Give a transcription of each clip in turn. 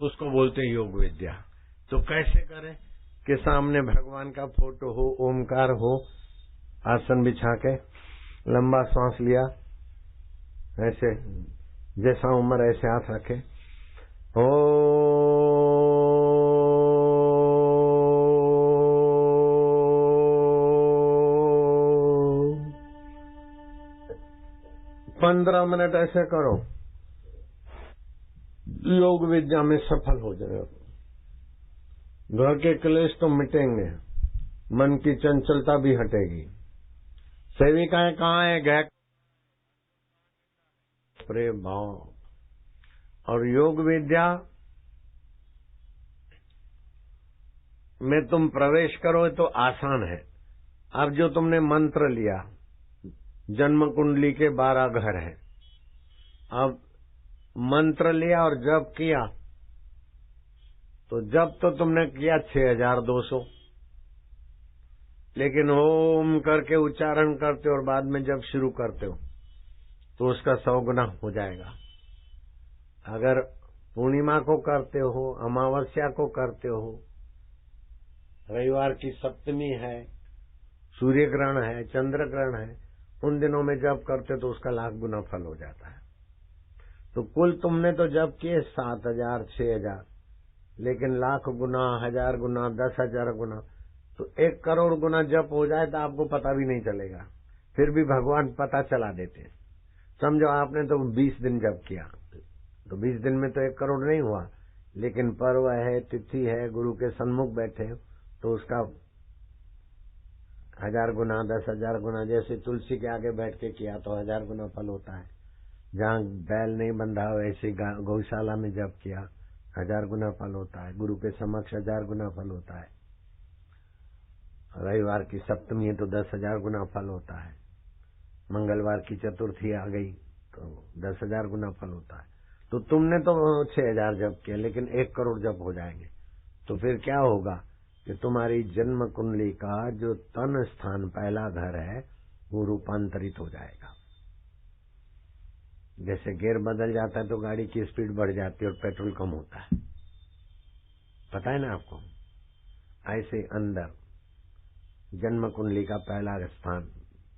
उसको बोलते हैं योग विद्या। तो कैसे करें कि सामने भगवान का फोटो हो, ओमकार हो, आसन बिछा के लंबा सांस लिया, ऐसे जैसा उम्र ऐसे हाथ रखे, ओ 15 मिनट ऐसे करो, योग विद्या में सफल हो जाएगा। घर के क्लेश तो मिटेंगे, मन की चंचलता भी हटेगी। सेविकाएं कहाँ है? गए प्रेम भाव। और योग विद्या में तुम प्रवेश करो तो आसान है। अब जो तुमने मंत्र लिया, जन्म कुंडली के 12 घर हैं, अब मंत्र लिया और जप किया, तो जप तो तुमने किया 6200, लेकिन ओम करके उच्चारण करते हो और बाद में जब शुरू करते हो तो उसका 100 गुना हो जाएगा। अगर पूर्णिमा को करते हो, अमावस्या को करते हो, रविवार की सप्तमी है, सूर्य ग्रहण है, चंद्र ग्रहण है, उन दिनों में जप करते तो उसका 1,00,000 गुना फल हो जाता है। तो कुल तुमने तो जप किए 7,000 6,000, लेकिन 1,00,000 गुना, 1,000 गुना, 10,000 गुना, तो 1 करोड़ गुना जप हो जाए तो आपको पता भी नहीं चलेगा। फिर भी भगवान पता चला देते हैं। समझो आपने तो 20 दिन जप किया, तो 20 दिन में तो 1 करोड़ नहीं हुआ, लेकिन पर्व है, तिथि है, गुरु के सन्मुख बैठे तो उसका 1,000 गुना, 10,000 गुना। जैसे तुलसी के आगे बैठ के किया तो 1,000 गुना फल होता है। जहाँ बैल नहीं बंधा वैसे गौशाला में जप किया 1,000 गुना फल होता है। गुरु के समक्ष 1,000 गुना फल होता है। रविवार की सप्तमी है तो 10,000 गुना फल होता है। मंगलवार की चतुर्थी आ गई तो 10,000 गुना फल होता है। तो तुमने तो 6,000 जप किया, लेकिन 1 करोड़ जप हो जाएंगे। तो फिर क्या होगा कि तुम्हारी जन्म कुंडली का जो तन स्थान पहला घर है वो रूपांतरित हो जाएगा। जैसे गियर बदल जाता है तो गाड़ी की स्पीड बढ़ जाती है और पेट्रोल कम होता है, पता है ना आपको। ऐसे अंदर जन्म कुंडली का पहला स्थान,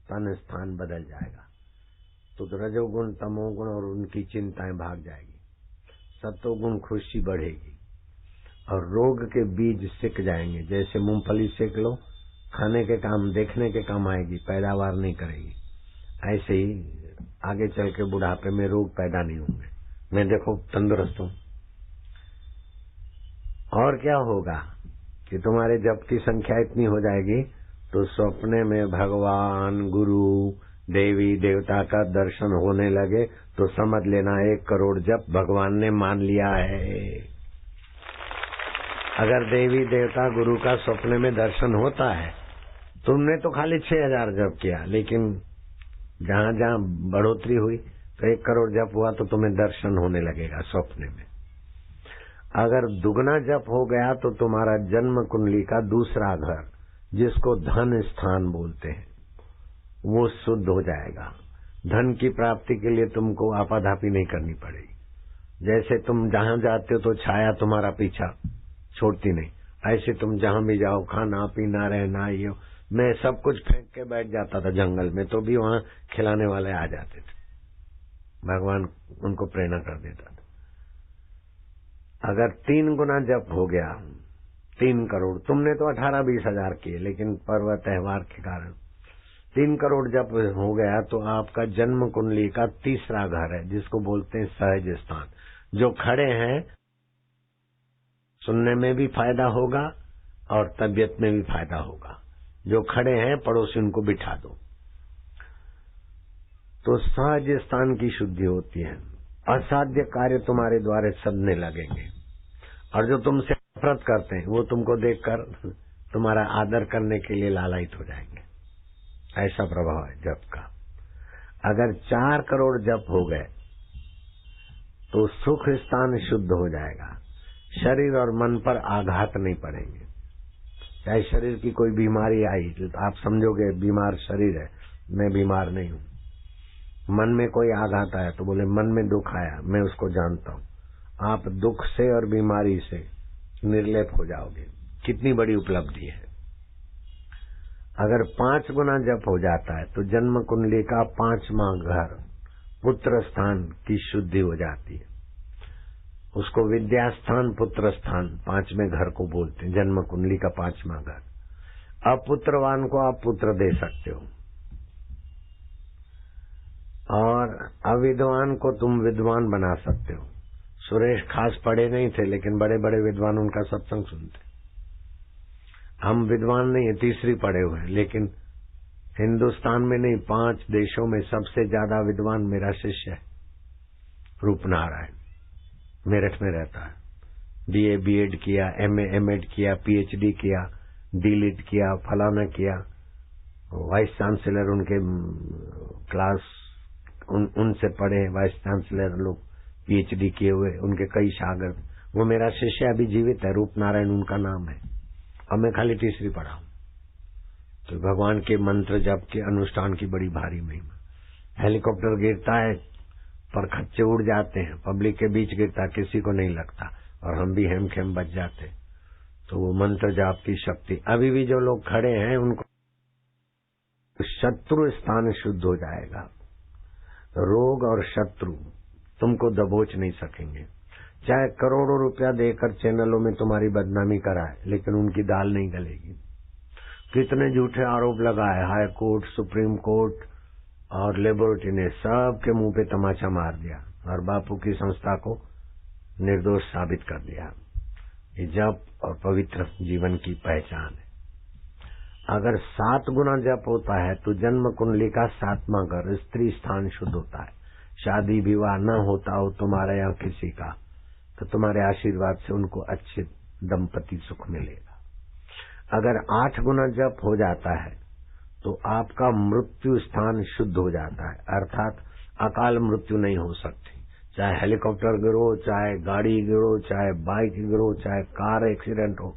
तन स्थान बदल जाएगा तो रजोगुण, तमोगुण और उनकी चिंताएं भाग जाएगी, सत्वगुण खुशी बढ़ेगी और रोग के बीज सिक जाएंगे। जैसे मूंगफली सेक लो, खाने के काम, देखने के काम आएगी, पैदावार नहीं करेगी। ऐसे ही आगे चल के बुढ़ापे में रोग पैदा नहीं होंगे। मैं देखो तंदुरुस्त हूं। और क्या होगा कि तुम्हारे जप की संख्या इतनी हो जाएगी तो सपने में भगवान, गुरु, देवी देवता का दर्शन होने लगे तो समझ लेना 1 करोड़ जप भगवान ने मान लिया है। अगर देवी देवता गुरु का सपने में दर्शन होता है, तुमने तो खाली 6,000 जप किया, लेकिन जहां जहां बढ़ोतरी हुई तो 1 करोड़ जप हुआ तो तुम्हें दर्शन होने लगेगा सपने में। अगर दुगना जप हो गया तो तुम्हारा जन्म कुंडली का दूसरा घर, जिसको धन स्थान बोलते हैं, वो शुद्ध हो जाएगा। धन की प्राप्ति के लिए तुमको आपाधापी नहीं करनी पड़ेगी। जैसे तुम जहां जाते हो तो छाया तुम्हारा पीछा छोड़ती नहीं, ऐसे तुम जहां भी जाओ, खाना पीना रहना, ये मैं सब कुछ फेंक के बैठ जाता था जंगल में, तो भी वहां खिलाने वाले आ जाते थे, भगवान उनको प्रेरणा कर देता था। अगर 3 गुना जप हो गया, 3 करोड़, तुमने तो 18-20 हजार किए, लेकिन पर्व त्योहार के कारण 3 करोड़ जप हो गया तो आपका जन्म कुंडली का तीसरा घर है, जिसको बोलते हैं सहज स्थान। जो खड़े हैं सुनने में भी फायदा होगा और तबीयत में भी फायदा होगा। जो खड़े हैं पड़ोसी उनको बिठा दो तो सहज स्थान की शुद्धि होती है। असाध्य कार्य तुम्हारे द्वारे सदने लगेंगे और जो तुमसे नफरत करते हैं वो तुमको देखकर तुम्हारा आदर करने के लिए लालायित हो जाएंगे। ऐसा प्रभाव है जप का। अगर 4 करोड़ जप हो गए तो सुख स्थान शुद्ध हो जाएगा, शरीर और मन पर आघात नहीं पड़ेंगे। चाहे शरीर की कोई बीमारी आई तो आप समझोगे बीमार शरीर है, मैं बीमार नहीं हूं। मन में कोई आघात आया तो बोले मन में दुख आया, मैं उसको जानता हूं, आप दुख से और बीमारी से निर्लेप हो जाओगे। कितनी बड़ी उपलब्धि है। अगर 5 गुना जप हो जाता है तो जन्म कुंडली का 5वां घर पुत्र स्थान की शुद्धि हो जाती है। उसको विद्या स्थान पुत्र स्थान 5वें घर को बोलते हैं, जन्म कुंडली का 5वां घर। अपुत्रवान को आप पुत्र दे सकते हो और अविद्वान को तुम विद्वान बना सकते हो। सुरेश खास पढ़े नहीं थे लेकिन बड़े बड़े विद्वान उनका सत्संग सुनते। हम विद्वान नहीं है, तीसरी पढ़े हुए हैं, लेकिन हिंदुस्तान में नहीं 5 देशों में सबसे ज्यादा विद्वान मेरा शिष्य है रूपनारायण। मेरठ में रहता है। बीए बीएड किया, एमए एमएड किया, पीएचडी किया, डीलिट किया, फलाना किया। वाइस चांसलर उनके क्लास उनसे पढ़े वाइस चांसलर लोग पीएचडी किए हुए, उनके कई शागिर्द। वो मेरा शिष्य अभी जीवित है, रूपनारायण उनका नाम है और मैं खाली तीसरी पढ़ा हूं। तो भगवान के मंत्र जप के अनुष्ठान की बड़ी भारी महिमा। हेलीकॉप्टर गिरता है पर खच्चे उड़ जाते हैं, पब्लिक के बीच गिरता, किसी को नहीं लगता और हम भी हेमखेम बच जाते। तो वो मंत्र जाप की शक्ति। अभी भी जो लोग खड़े हैं उनको शत्रु स्थान शुद्ध हो जाएगा। रोग और शत्रु तुमको दबोच नहीं सकेंगे। चाहे करोड़ों रुपया देकर चैनलों में तुम्हारी बदनामी कराए, लेकिन उनकी दाल नहीं गलेगी। कितने झूठे आरोप लगाए, हाई कोर्ट, सुप्रीम कोर्ट और लेबोरेटरी ने सबके मुंह पे तमाचा मार दिया और बापू की संस्था को निर्दोष साबित कर दिया। ये जप और पवित्र जीवन की पहचान है। अगर 7 गुना जप होता है तो जन्म कुंडली का 7वां घर स्त्री स्थान शुद्ध होता है। शादी विवाह न होता हो तुम्हारे यहाँ किसी का, तो तुम्हारे आशीर्वाद से उनको अच्छे दंपति सुख मिलेगा। अगर 8 गुना जप हो जाता है तो आपका मृत्यु स्थान शुद्ध हो जाता है, अर्थात अकाल मृत्यु नहीं हो सकती। चाहे हेलीकॉप्टर गिरो, चाहे गाड़ी गिरो, चाहे बाइक गिरो, चाहे कार एक्सीडेंट हो,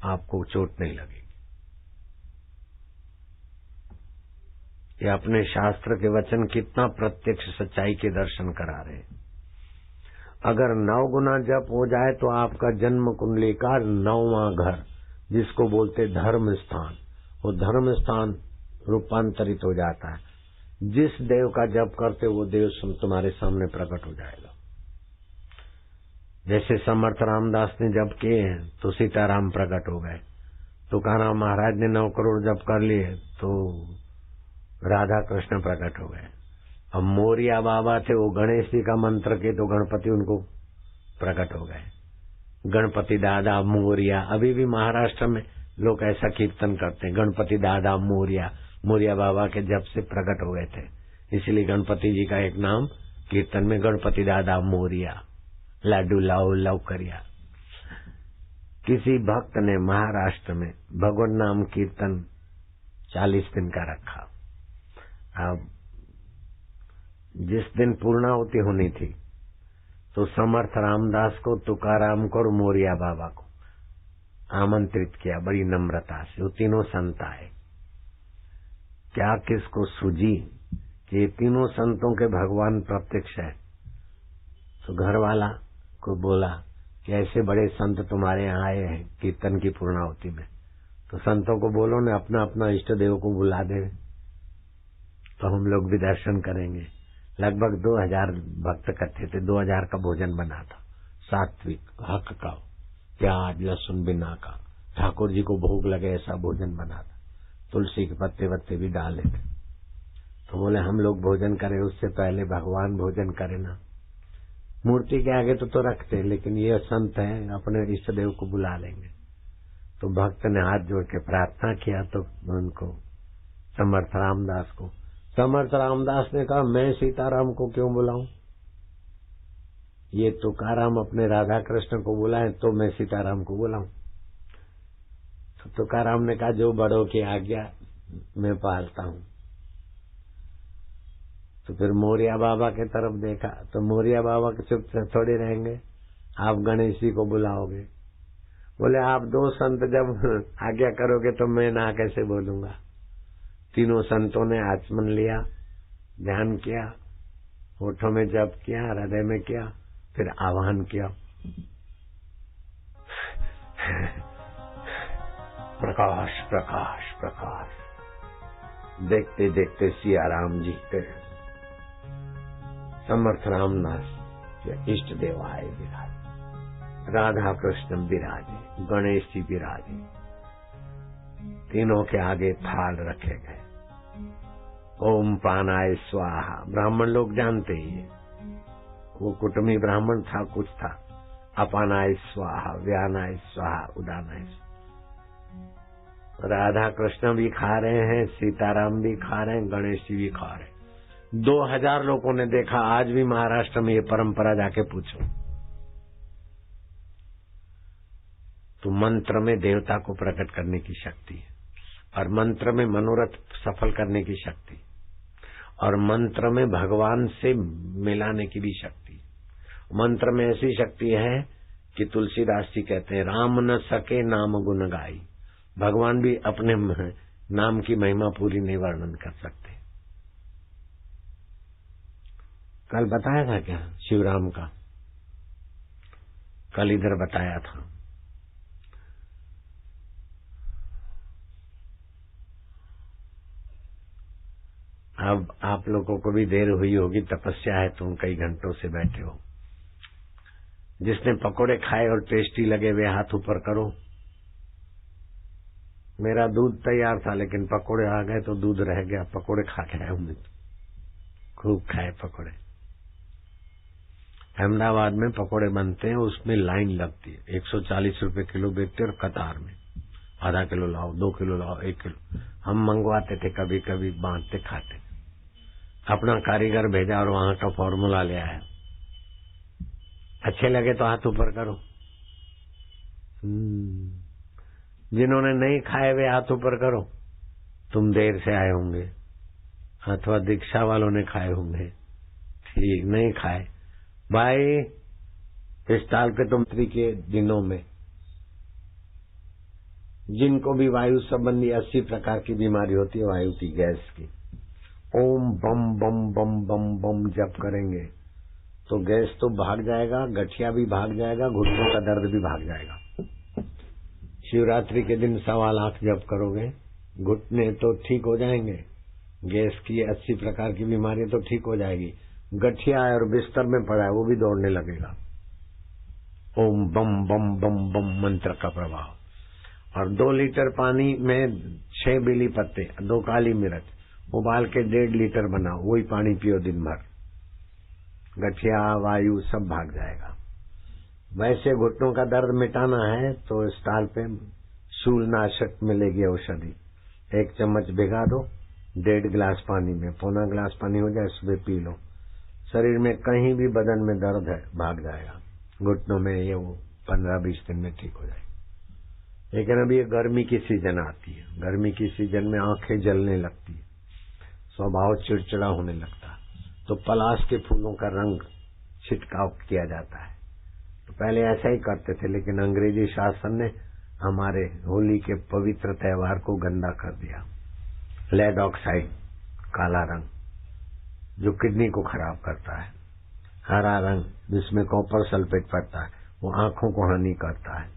आपको चोट नहीं लगेगी। ये अपने शास्त्र के वचन कितना प्रत्यक्ष सच्चाई के दर्शन करा रहे हैं। अगर 9 गुना जप हो जाए तो आपका जन्म कुंडली का 9वां घर, जिसको बोलते धर्म स्थान, वो धर्म स्थान रूपांतरित हो जाता है। जिस देव का जप करते वो देव तुम्हारे सामने प्रकट हो जाएगा। जैसे समर्थ रामदास ने जप किए हैं तो सीताराम प्रकट हो गए। तुकाराम महाराज ने 9 करोड़ जप कर लिए तो राधा कृष्ण प्रकट हो गए। अब मोरिया बाबा थे, वो गणेश जी का मंत्र के तो गणपति उनको प्रकट हो गए। गणपति दादा मोरिया, अभी भी महाराष्ट्र में लोग ऐसा कीर्तन करते हैं, गणपति दादा मोरिया। मोरिया बाबा के जब से प्रकट हो गए थे, इसलिए गणपति जी का एक नाम कीर्तन में गणपति दादा मोरिया, लाडू लाओ लव करिया। किसी भक्त ने महाराष्ट्र में भगवान नाम कीर्तन 40 दिन का रखा। अब जिस दिन पूर्णाहुति होनी थी तो समर्थ रामदास को, तुकाराम को और मोरिया बाबा को आमंत्रित किया बड़ी नम्रता से। वो तीनों संत आए। क्या किसको सूझी कि ये तीनों संतों के भगवान प्रत्यक्ष है, तो घर वाला को बोला कि ऐसे बड़े संत तुम्हारे यहाँ आए हैं कीर्तन की पूर्णाहुति में, तो संतों को बोलो ने अपना अपना इष्ट देव को बुला दे तो हम लोग भी दर्शन करेंगे। लगभग 2000 भक्त इकट्ठे थे। 2000 का भोजन बना था, सात्विक हक का, प्याज लहसुन बिना का, ठाकुर जी को भोग लगे ऐसा भोजन बना था। तुलसी के पत्ते वत्ते भी डाले थे। तो बोले हम लोग भोजन करें उससे पहले भगवान भोजन करे ना। मूर्ति के आगे तो रखते, लेकिन ये संत है अपने इष्ट देव को बुला लेंगे। तो भक्त ने हाथ जोड़ के प्रार्थना किया तो उनको समर्थ रामदास को, समर्थ रामदास ने कहा मैं सीताराम को क्यों बुलाऊं, ये तुकाराम अपने राधा कृष्ण को बुलाए तो मैं सीताराम को बुलाऊं। तो तुकाराम ने कहा जो बड़ों की आज्ञा मैं पालता हूं। तो फिर मोरिया बाबा के तरफ देखा तो मोरिया बाबा के चुप से थोड़े रहेंगे, आप गणेश जी को बुलाओगे। बोले आप 2 संत जब आज्ञा करोगे तो मैं ना कैसे बोलूंगा। तीनों संतों ने आचमन लिया, ध्यान किया, होठों में जप किया, हृदय में किया, फिर आह्वान किया, प्रकाश प्रकाश प्रकाश। देखते देखते सिया राम जी के समर्थ रामदास इष्ट देव आए विराजे, राधा कृष्ण विराजे, गणेश जी विराजे। तीनों के आगे थाल रखे गए। ओम प्राणाय स्वाहा। ब्राह्मण लोग जानते ही है, वो कुटुंबी ब्राह्मण था, कुछ था। अपानाय स्वाहा, व्यानाय स्वाहा, उदानाय स्वाहा। राधा कृष्ण भी खा रहे हैं, सीताराम भी खा रहे हैं, गणेश जी भी खा रहे हैं। 2000 लोगों ने देखा। आज भी महाराष्ट्र में ये परंपरा जाके पूछो तो मंत्र में देवता को प्रकट करने की शक्ति है, और मंत्र में मनोरथ सफल करने की शक्ति, और मंत्र में भगवान से मिलाने की भी शक्ति। मंत्र में ऐसी शक्ति है कि तुलसीदास जी कहते हैं, राम न सके नाम गुण गाई। भगवान भी अपने नाम की महिमा पूरी नहीं वर्णन कर सकते। कल बताया था क्या शिवराम का? कल इधर बताया था। अब आप लोगों को भी देर हुई होगी, तपस्या है, तुम कई घंटों से बैठे हो। जिसने पकोड़े खाए और टेस्टी लगे वे हाथ ऊपर करो। मेरा दूध तैयार था लेकिन पकोड़े आ गए तो दूध रह गया। पकोड़े खा के आए हूं, खूब खाए पकोड़े। अहमदाबाद में पकोड़े बनते हैं, उसमें लाइन लगती है। 140 रुपए किलो बेचते और कतार में आधा किलो लाओ, 2 किलो लाओ, 1 किलो। हम मंगवाते थे, कभी कभी बांटते खाते। अपना कारीगर भेजा और वहां का फॉर्मूला ले आया। अच्छे लगे तो हाथ ऊपर करो। जिन्होंने नहीं खाए वे हाथ ऊपर करो। तुम देर से आए होंगे अथवा दीक्षा वालों ने खाए होंगे। ठीक, नहीं खाए भाई। इस साल के तुमत्री के दिनों में जिनको भी वायु संबंधी 80 प्रकार की बीमारी होती है, वायु की, गैस की, ओम बम बम बम बम बम जप करेंगे तो गैस तो भाग जाएगा, गठिया भी भाग जाएगा, घुटनों का दर्द भी भाग जाएगा। शिवरात्रि के दिन 1.25 लाख जप करोगे, घुटने तो ठीक हो जाएंगे, गैस की 80 प्रकार की बीमारी तो ठीक हो जाएगी, गठिया है और बिस्तर में पड़ा है वो भी दौड़ने लगेगा। ओम बम बम बम बम मंत्र का प्रभाव। और 2 लीटर पानी में 6 बेली पत्ते, 2 काली मिर्च उबाल के 1.5 लीटर बनाओ, वही पानी पियो दिन भर। गठिया, वायु सब भाग जाएगा। वैसे घुटनों का दर्द मिटाना है तो स्टाल पे शूलनाशक मिलेगी औषधि। 1 चम्मच भिगा दो 1.5 गिलास पानी में, 1.25 गिलास पानी हो जाए, सुबह पी लो। शरीर में कहीं भी बदन में दर्द है भाग जाएगा। घुटनों में ये वो 15-20 दिन में ठीक हो जाएगी। लेकिन अभी ये गर्मी की सीजन आती है, गर्मी की सीजन में आंखें जलने लगती है, स्वभाव चिड़चिड़ा होने लगता है, तो पलाश के फूलों का रंग छिड़काव किया जाता है। तो पहले ऐसा ही करते थे, लेकिन अंग्रेजी शासन ने हमारे होली के पवित्र त्योहार को गंदा कर दिया। लेड ऑक्साइड, काला रंग जो किडनी को खराब करता है, हरा रंग जिसमें कॉपर सल्फेट पड़ता है वो आंखों को हानि करता है,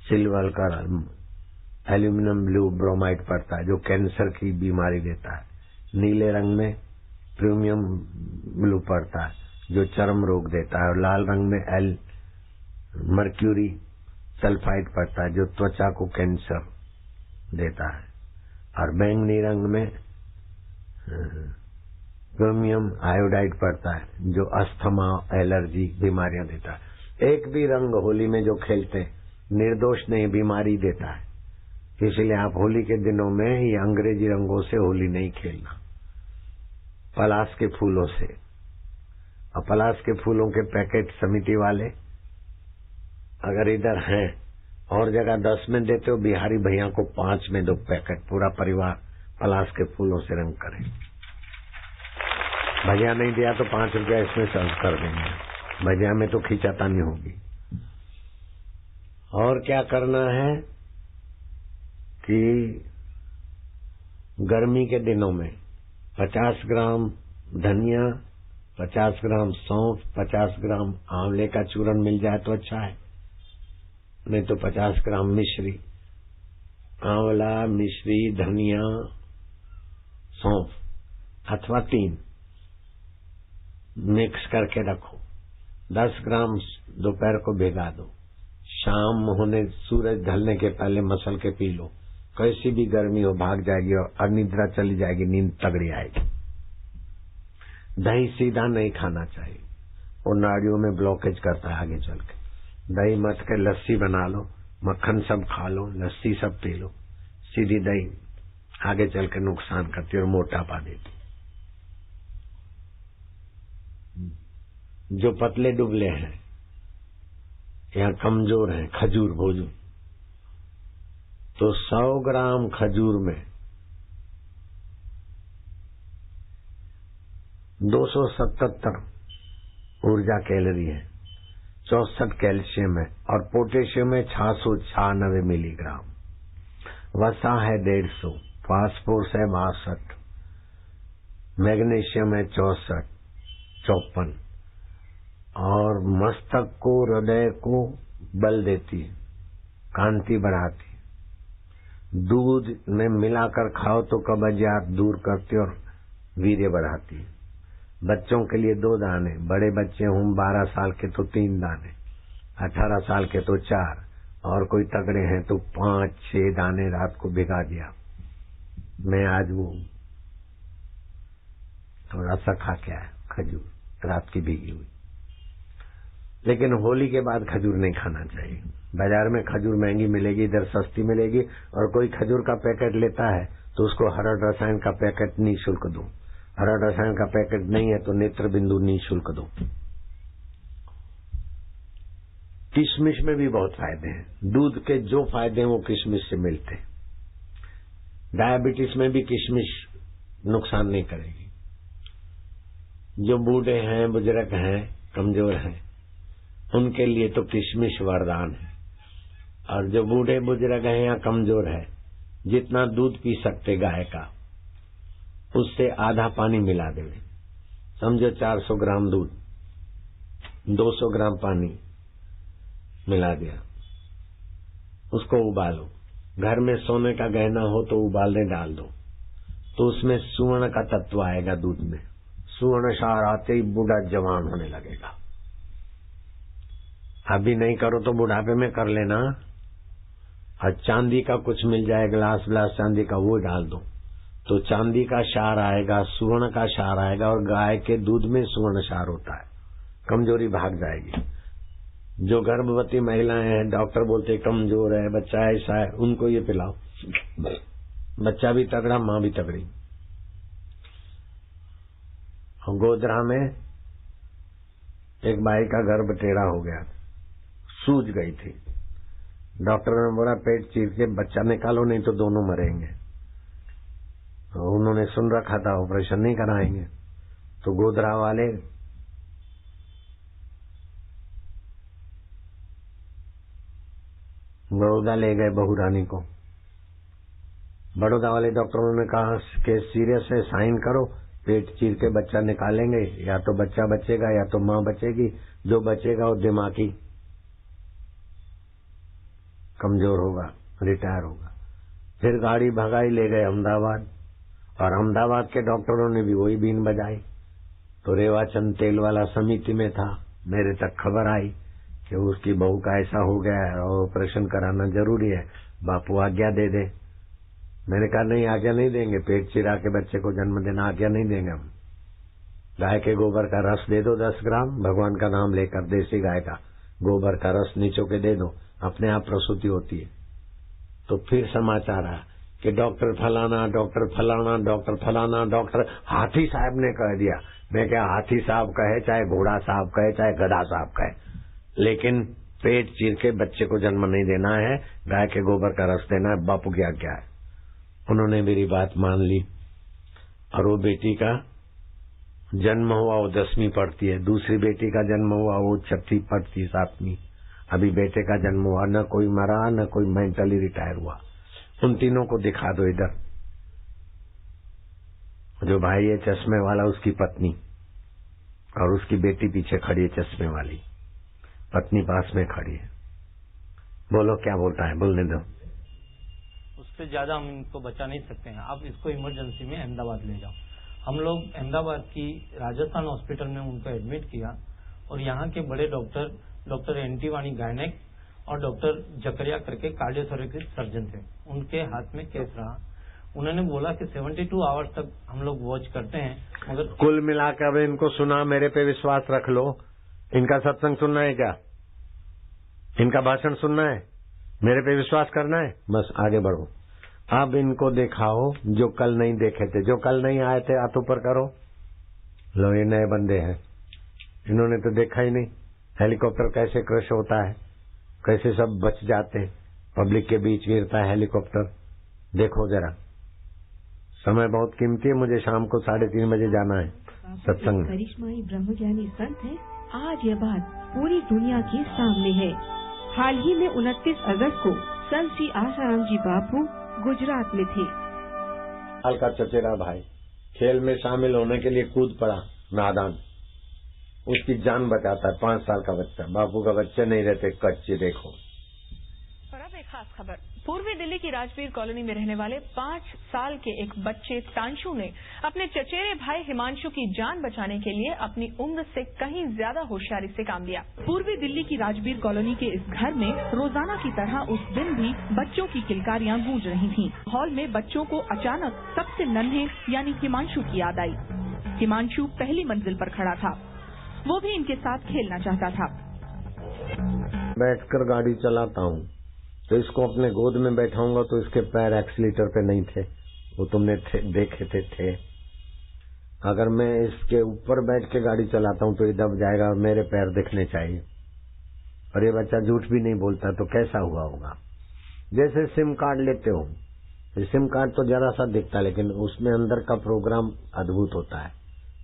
सिल्वर का रंग, एल्यूमिनियम ब्लू ब्रोमाइड पड़ता है जो कैंसर की बीमारी देता है, नीले रंग में प्रीमियम ब्लू पड़ता है जो चर्म रोग देता है, और लाल रंग में मर्क्यूरी सल्फाइड पड़ता है जो त्वचा को कैंसर देता है, और बैंगनी रंग में क्रोमियम आयोडाइड पड़ता है जो अस्थमा एलर्जी बीमारियां देता है। एक भी रंग होली में जो खेलते निर्दोष नहीं, बीमारी देता है। इसलिए आप होली के दिनों में ये अंग्रेजी रंगों से होली नहीं खेलना, पलाश के फूलों से। और पलाश के फूलों के पैकेट समिति वाले अगर इधर हैं और जगह 10 में देते हो, बिहारी भैया को 5 में दो पैकेट, पूरा परिवार पलाश के फूलों से रंग करें। भैया नहीं दिया तो 5 रुपया इसमें सर्व कर देंगे, भैया में तो खींचातानी होगी। और क्या करना है कि गर्मी के दिनों में 50 ग्राम धनिया, 50 ग्राम सौंफ, 50 ग्राम आंवले का चूर्ण मिल जाए तो अच्छा है, नहीं तो 50 ग्राम मिश्री, आंवला, मिश्री, धनिया, सौंफ अथवा 3 मिक्स करके रखो। 10 ग्राम दोपहर को भिगा दो, शाम होने सूरज ढलने के पहले मसल के पी लो। कैसी भी गर्मी हो भाग जाएगी और अनिद्रा चली जाएगी, नींद तगड़ी आएगी। दही सीधा नहीं खाना चाहिए, वो नाड़ियों में ब्लॉकेज करता है आगे चल के। दही मत के लस्सी बना लो, मक्खन सब खा लो, लस्सी सब पी लो। सीधी दही आगे चल के नुकसान करती है और मोटापा देती। जो पतले दुबले हैं या कमजोर हैं, खजूर भोजू, तो 100 ग्राम खजूर में 277 ऊर्जा कैलोरी है, 64 कैल्शियम है और पोटेशियम है 696 मिलीग्राम। वसा है 150, फास्फोरस है 62, मैग्नीशियम है 54 और मस्तक को, हृदय को बल देती है, कांति बढ़ाती है। दूध में मिलाकर खाओ तो कब्जियत दूर करती और वीर्य बढ़ाती है। बच्चों के लिए 2 दाने, बड़े बच्चे हों 12 साल के तो 3 दाने, 18 साल के तो 4 और कोई तगड़े हैं तो 5-6 दाने रात को भिगा दिया। मैं आज वो थोड़ा सा खा के आया खजूर रात की भीगी हुई। लेकिन होली के बाद खजूर नहीं खाना चाहिए। बाजार में खजूर महंगी मिलेगी, इधर सस्ती मिलेगी, और कोई खजूर का पैकेट लेता है तो उसको हरड़ रसायन का पैकेट निःशुल्क दो। हरड़ रसायन का पैकेट नहीं है तो नेत्र बिंदु निःशुल्क दो। किशमिश में भी बहुत फायदे हैं। दूध के जो फायदे हैं वो किशमिश से मिलते हैं। डायबिटीज में भी किशमिश नुकसान नहीं करेगी। जो बूढ़े हैं, बुजुर्ग हैं, कमजोर हैं, उनके लिए तो किशमिश वरदान है। और जो बूढ़े बुजुर्ग हैं या कमजोर है, जितना दूध पी सकते गाय का, उससे आधा पानी मिला देवे। समझो 400 ग्राम दूध, 200 ग्राम पानी मिला दिया, उसको उबालो। घर में सोने का गहना हो तो उबालने डाल दो, तो उसमें सुवर्ण का तत्व आएगा दूध में। सुवर्ण क्षार आते ही बूढ़ा जवान होने लगेगा। अभी नहीं करो तो बुढ़ापे में कर लेना। और चांदी का कुछ मिल जाए, ग्लास चांदी का, वो डाल दो तो चांदी का क्षार आएगा, सुवर्ण का क्षार आएगा। और गाय के दूध में सुवर्ण क्षार होता है, कमजोरी भाग जाएगी। जो गर्भवती महिलाएं हैं, डॉक्टर बोलते कमजोर है, बच्चा ऐसा है, उनको ये पिलाओ। बच्चा भी तगड़ा, माँ भी तगड़ी। गोधरा में एक बाई का गर्भ टेढ़ा हो गया, सूज गई थी। डॉक्टर ने बोला पेट चीर के बच्चा निकालो, नहीं तो दोनों मरेंगे। तो उन्होंने सुन रखा था ऑपरेशन नहीं कराएंगे, तो गोधरा वाले बड़ौदा ले गए बहू रानी को। बड़ौदा वाले डॉक्टरों ने कहा केस सीरियस है, साइन करो, पेट चीर के बच्चा निकालेंगे, या तो बच्चा बचेगा या तो माँ बचेगी। जो बचेगा वो दिमागी कमजोर होगा, रिटायर होगा। फिर गाड़ी भगाई, ले गए अहमदाबाद, और अहमदाबाद के डॉक्टरों ने भी वही बीन बजाई। तो रेवाचंद तेल वाला समिति में था, मेरे तक खबर आई कि उसकी बहू का ऐसा हो गया है और ऑपरेशन कराना जरूरी है, बापू आज्ञा दे दे। मैंने कहा नहीं, आज्ञा नहीं देंगे, पेट चिरा के बच्चे को जन्म देना आज्ञा नहीं देंगे हम। गाय के गोबर का रस दे दो 10 ग्राम, भगवान का नाम लेकर, देसी गाय का गोबर का रस नीचो के दे दो, अपने आप प्रसूति होती है। तो फिर समाचार आया कि डॉक्टर फलाना, डॉक्टर फलाना, डॉक्टर फलाना, डॉक्टर हाथी साहब ने कह दिया। मैं क्या, हाथी साहब कहे, चाहे घोड़ा साहब कहे, चाहे गधा साहब कहे, लेकिन पेट चीर के बच्चे को जन्म नहीं देना है, गाय के गोबर का रस देना है, बापू की आज्ञा है। उन्होंने मेरी बात मान ली, और वो बेटी का जन्म हुआ, वो 10वीं पढ़ती है। दूसरी बेटी का जन्म हुआ, वो 6वीं पढ़ती, 7वीं। अभी बेटे का जन्म हुआ, न कोई मरा, न कोई मेंटली रिटायर हुआ। उन तीनों को दिखा दो इधर। जो भाई है चश्मे वाला, उसकी पत्नी, और उसकी बेटी पीछे खड़ी है चश्मे वाली, पत्नी पास में खड़ी है। बोलो क्या बोलता है, बोलने दो। उससे ज्यादा हम इनको बचा नहीं सकते हैं, आप इसको इमरजेंसी में अहमदाबाद ले जाओ। हम लोग अहमदाबाद की राजस्थान हॉस्पिटल में उनको एडमिट किया और यहाँ के बड़े डॉक्टर एनटी वाणी गायनेक और डॉक्टर जकरिया करके कार्डियोथोरेसिस सर्जन थे, उनके हाथ में केस रहा। उन्होंने बोला कि 72 आवर्स तक हम लोग वॉच करते हैं, मगर कुल मिलाकर इनको सुना, मेरे पे विश्वास रख लो। इनका सत्संग सुनना है क्या? इनका भाषण सुनना है? मेरे पे विश्वास करना है? बस आगे बढ़ो। अब इनको दिखाओ जो कल नहीं देखे थे, जो कल नहीं आए थे, हाथ ऊपर करो। लो ये नए बंदे हैं, इन्होंने तो देखा ही नहीं हेलीकॉप्टर कैसे क्रश होता है, कैसे सब बच जाते हैं, पब्लिक के बीच गिरता है हेलीकॉप्टर। देखो जरा, समय बहुत कीमती है, मुझे शाम को 3:30 बजे जाना है सत्संग। करिश्माई ब्रह्मज्ञानी संत है, आज यह बात पूरी दुनिया के सामने है। हाल ही में 29 अगस्त को संत श्री आसाराम जी बापू गुजरात में थे। साल का चचेरा भाई खेल में शामिल होने के लिए कूद पड़ा, नादान, उसकी जान बचाता है 5 साल का बच्चा। बापू का बच्चे नहीं रहते कच्चे। देखो और अब एक खास खबर, पूर्वी दिल्ली की राजवीर कॉलोनी में रहने वाले 5 साल के एक बच्चे तांशु ने अपने चचेरे भाई हिमांशु की जान बचाने के लिए अपनी उम्र से कहीं ज्यादा होशियारी से काम लिया। पूर्वी दिल्ली की राजवीर कॉलोनी के इस घर में रोजाना की तरह उस दिन भी बच्चों की किलकारियां गूंज रही थीं। हॉल में बच्चों को अचानक सबसे नन्हे यानी हिमांशु की याद आई। हिमांशु पहली मंजिल पर खड़ा था, वो भी इनके साथ खेलना चाहता था। बैठकर गाड़ी चलाता हूँ तो इसको अपने गोद में बैठाऊंगा तो इसके पैर एक्सीलेटर पे नहीं थे, वो तुमने देखे थे। अगर मैं इसके ऊपर बैठ के गाड़ी चलाता हूँ तो ये दब जाएगा और मेरे पैर दिखने चाहिए। और ये बच्चा झूठ भी नहीं बोलता तो कैसा हुआ होगा? जैसे सिम कार्ड लेते हो, सिम कार्ड तो जरा सा दिखता है लेकिन उसमें अंदर का प्रोग्राम अद्भुत होता है।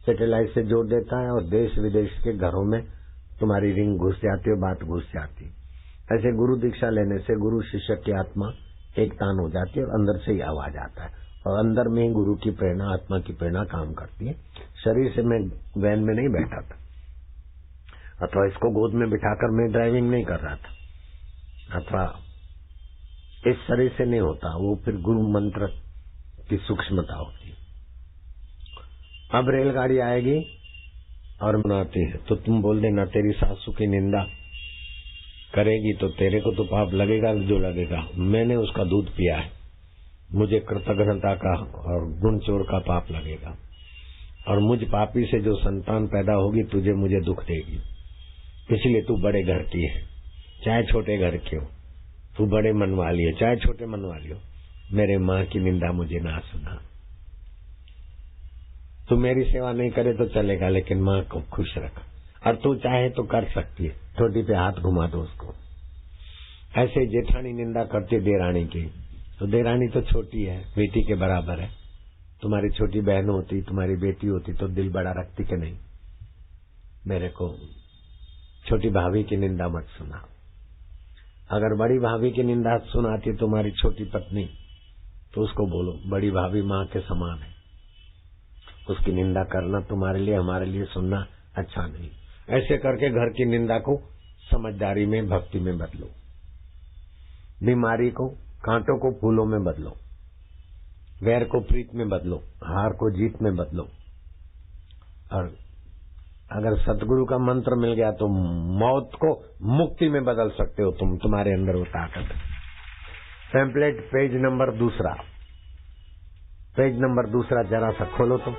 सैटेलाइट से जोड़ देता है और देश विदेश के घरों में तुम्हारी रिंग घुस जाती है, बात घुस जाती है। ऐसे गुरु दीक्षा लेने से गुरु शिष्य की आत्मा एक तान हो जाती है और अंदर से ही आवाज आता है और अंदर में ही गुरु की प्रेरणा, आत्मा की प्रेरणा काम करती है। शरीर से मैं वैन में नहीं बैठा था अथवा इसको गोद में बिठाकर मैं ड्राइविंग नहीं कर रहा था अथवा इस शरीर से नहीं होता, वो फिर गुरु मंत्र की सूक्ष्मता होती है। अब रेलगाड़ी आएगी और मनाती है तो तुम बोल देना तेरी सासू की निंदा करेगी तो तेरे को तो पाप लगेगा जो लगेगा। मैंने उसका दूध पिया है, मुझे कृतज्ञता का और गुण चोर का पाप लगेगा और मुझ पापी से जो संतान पैदा होगी तुझे मुझे दुख देगी। इसलिए तू बड़े घर की है, चाहे छोटे घर की हो, तू बड़े मन वाली है चाहे छोटे मन वाली हो। मेरे माँ की निंदा मुझे ना सुना। तू मेरी सेवा नहीं करे तो चलेगा लेकिन माँ को खुश रख, और तू चाहे तो कर सकती है, ठोडी पे हाथ घुमा दो उसको। ऐसे जेठानी निंदा करती देरानी की, तो देरानी तो छोटी है, बेटी के बराबर है। तुम्हारी छोटी बहन होती, तुम्हारी बेटी होती तो दिल बड़ा रखती कि नहीं? मेरे को छोटी भाभी की निंदा मत सुना। अगर बड़ी भाभी की निंदा सुनाती तुम्हारी छोटी पत्नी तो उसको बोलो बड़ी भाभी माँ के समान है, उसकी निंदा करना तुम्हारे लिए हमारे लिए सुनना अच्छा नहीं। ऐसे करके घर की निंदा को समझदारी में भक्ति में बदलो, बीमारी को कांटों को फूलों में बदलो, वैर को प्रीत में बदलो, हार को जीत में बदलो। और अगर सतगुरु का मंत्र मिल गया तो मौत को मुक्ति में बदल सकते हो तुम, तुम्हारे अंदर वो ताकत है। Template page number 2, page number 2 जरा सा खोलो तुम।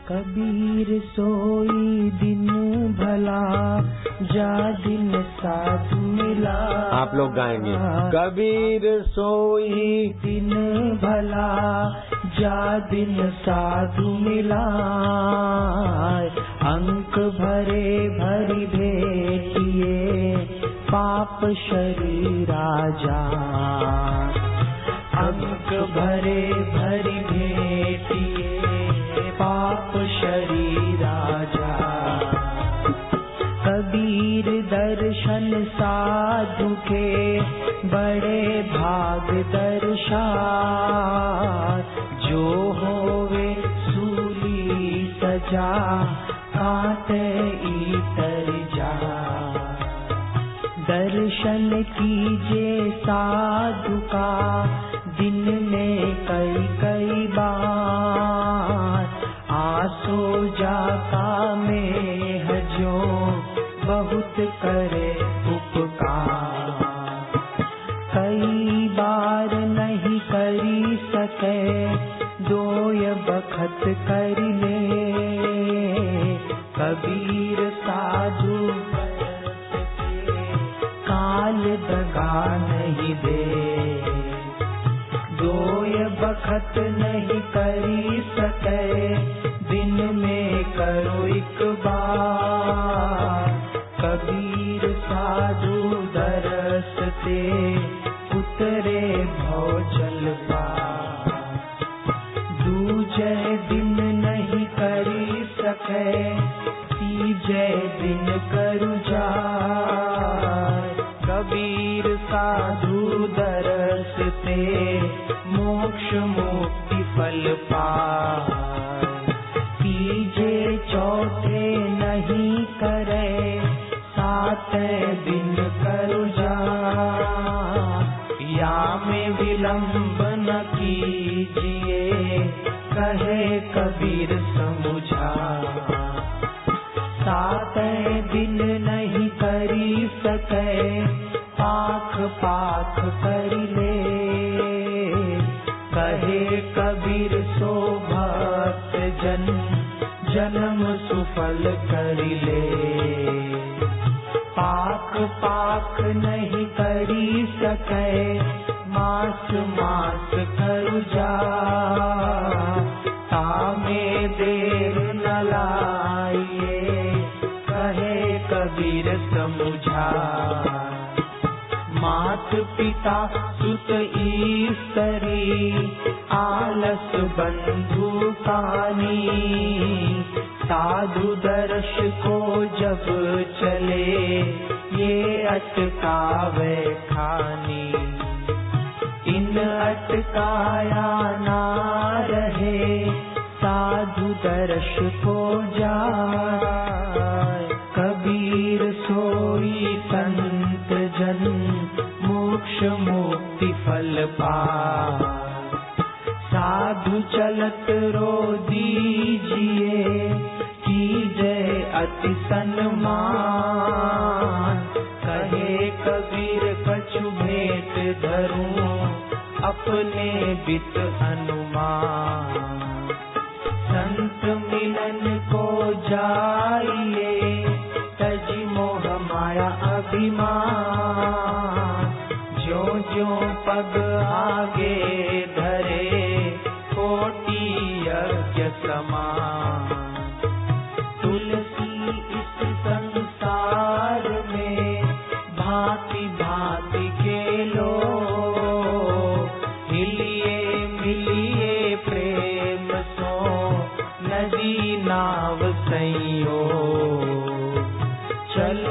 कबीर सोई दिन भला जा दिन साधु मिला। आप लोग गाएंगे। कबीर सोई दिन भला जा दिन साधु मिला। अंक भरे भरी भेटिए पाप शरीरा जा। अंक भरे भरी भेटिए पाप शरीरा जा। कबीर दर्शन साधु के बड़े भाग दर्शा। जो होवे सूली सज जा काटे इतर जा। दर्शन कीजे साधु का दिन में कई कई बार, आसो जाका में हजो बहुत करे उपकार। कई बार नहीं करी सके दोय बखत कर ले, कबीर साधु काल दगा नहीं दे। दोय बखत नहीं करी सके दिन में करो एक बार, कबीर साधु दरस ते उतरे भवजल पार। दूजे दिन नहीं करी सके तीजे दिन करु जाय, कबीर साधु दरस ते मोक्ष मुक्ति फल पाय। तीजे चौथे नहीं करे साते दिन करु जाय, या में विलंब न कीजिए कहे कबीर समुझा। साते दिन नहीं करी सके पाख पाख कर ले, कहे कबीर सो भक्त जन जन्म सुफल कर ले। पाख पाख नहीं करी सके मास मास करु जा, तामे देर न लाइए कहे कबीर समुझा। मात पिता सुत ईश्वरी आलस बंधु कानी, साधु दर्श को जब चले ये अटकावे खानी। इन अटकाया ना रहे साधु दर्श को जाय, कबीर सोई संत जन मोक्ष मुक्ति फल पाय। साधु चलत रो दीजिए कीजे अति सन्मान, कहे कबीर कछु भेंट धरूं अपने बित अनुमान। संत मिलन को जाइए तजी मोह माया अभिमान, ज्यों ज्यों पग आगे धरे कोटि यज्ञ समान। तुलसी इस संसार में भांति भांति के लोग, हिलिए मिलिए प्रेम सो नदी नाव संयोग। चल